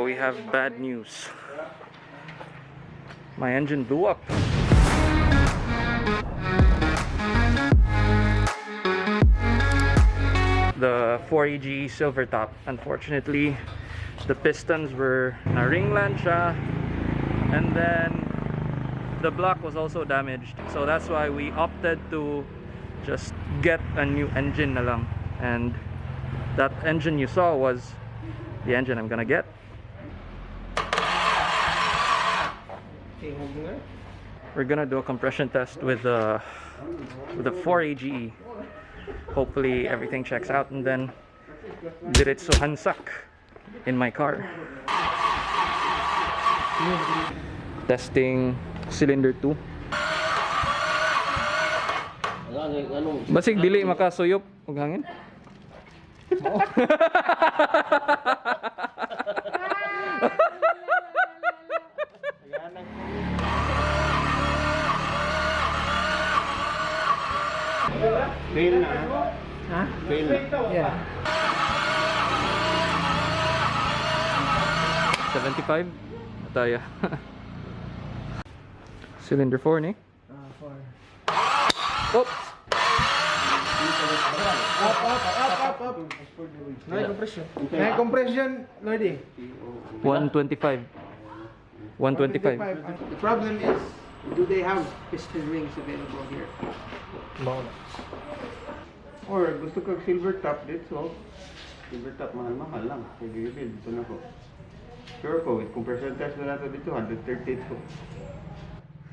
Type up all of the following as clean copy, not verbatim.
we have bad news. My engine blew up. The 4A-GE SilverTop. Unfortunately, the pistons were na-ringland siya, and then the block was also damaged. So that's why we opted to just get a new engine na lang. And that engine you saw was the engine I'm gonna get. We're gonna do a compression test with the 4A-GE. Hopefully everything checks out, and then diretso hansak in my car. Testing cylinder 2. Basig dili makasuyop og hangin. Fail na. Ha? Fail na. Yeah. 75 ataya. Cylinder 4 ni? 4. Oops. Up. No compression. No compression, Lordy. 125. 125. The problem is, do they have piston rings available here? No. Or gusto ko SilverTop dito. SilverTop mahal lang. Sige, dito na ko. Sure ko, with compression test na nato dito, 138 ko.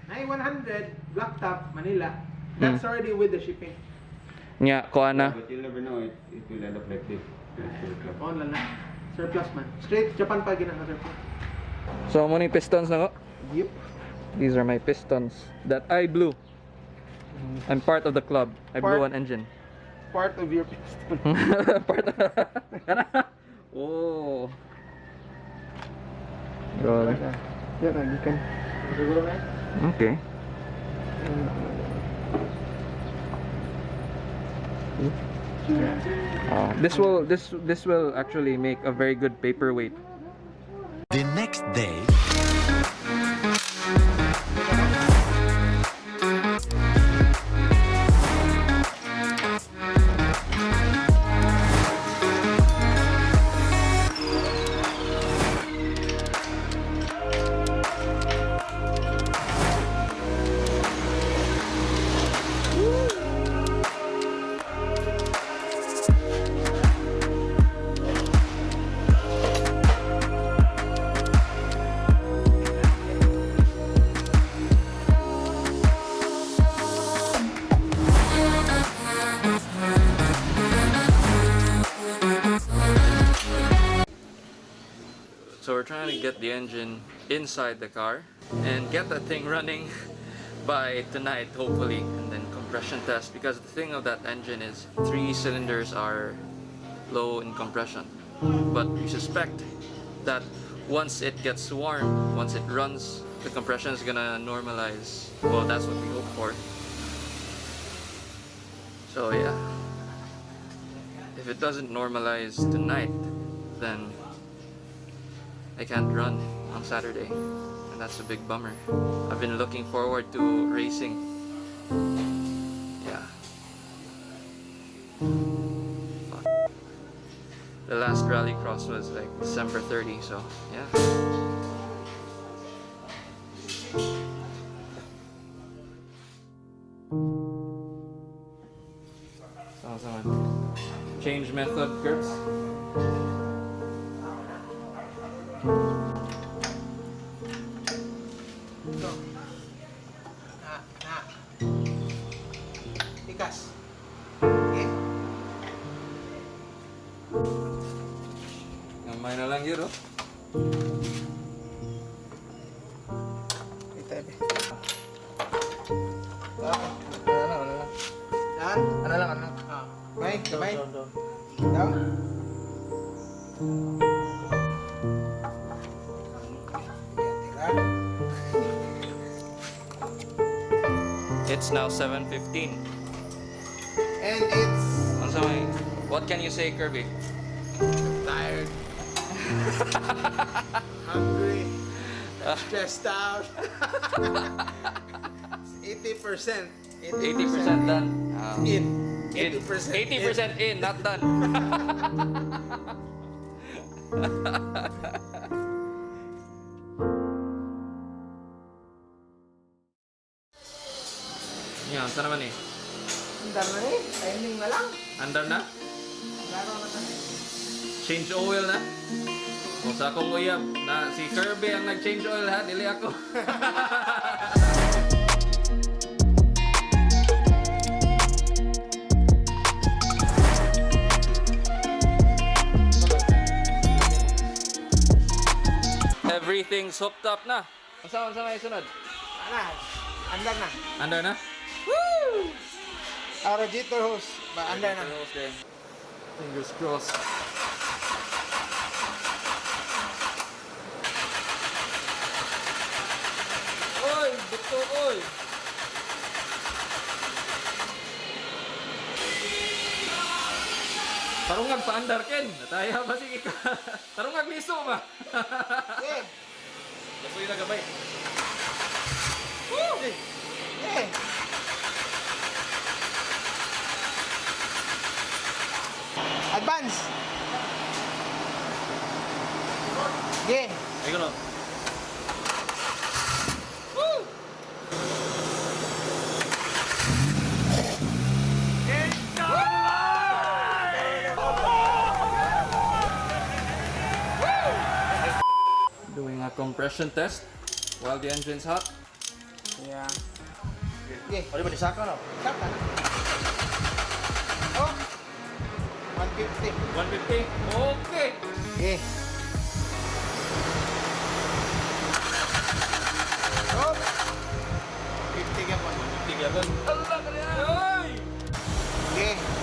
9,100, BlackTop, Manila. That's already with the shipping. Nya, kuha na. But you'll never know, it will end up like this. On lang na. Surplus man. Straight Japan pa ginaka-surplus. So, mo ni pistons na ko? Yep. These are my pistons that I blew. I'm part of the club. I blew an engine. Part of your piston. Part of... Oh. God. Yan, nagikan. Siguro na. Okay. This will actually make a very good paperweight. The next day. So we're trying to get the engine inside the car and get that thing running by tonight, hopefully, and then compression test, because the thing of that engine is 3 cylinders are low in compression, but we suspect that once it gets warm, once it runs, the compression is gonna normalize. Well, that's what we hope for. So yeah, if it doesn't normalize tonight, then I can't run on Saturday, and that's a big bummer. I've been looking forward to racing. Yeah. Fuck. The last RallyCross was like December 30, so yeah. Change method, Curbs. Tikas. Okay. Gamay na lang yun, oh. Ito, ebe. Ano lang. Yan? Ano lang. Bay, kabay. Down. It's now 7:15. And it's What can you say, Curbie? tired. Hungry. Stressed out. 80%. 80% done. In. In. 80% in, not done. Yan, saan naman eh? Andar na eh. Timing na lang. Andar na? Laro na na. Change oil na? Kung sa akong uyab, na si Curbie ang nag-change oil ha, dili ako. Everything's hooked up na. Saan may sunod? Ano? Andar na. Andar na? Woo! Radiator hose. Andar na. Fingers crossed. Oy! Buto, oy! Tarungag pa andar, Ken. Nataya ba sige ka? Tarungag liso ba? Eh. Lasoy na gabay. Woo! Eh. Advance. Yeah. Ay ko no. Doing a compression test while the engine's hot. Yeah. Yeah. Ano ba disaka no? Saka na. Oh. 150. 150. Okay. Yeah. Oh. 50 ka pa. 50 gyapon. Allah ka niya. Oy! Yeah.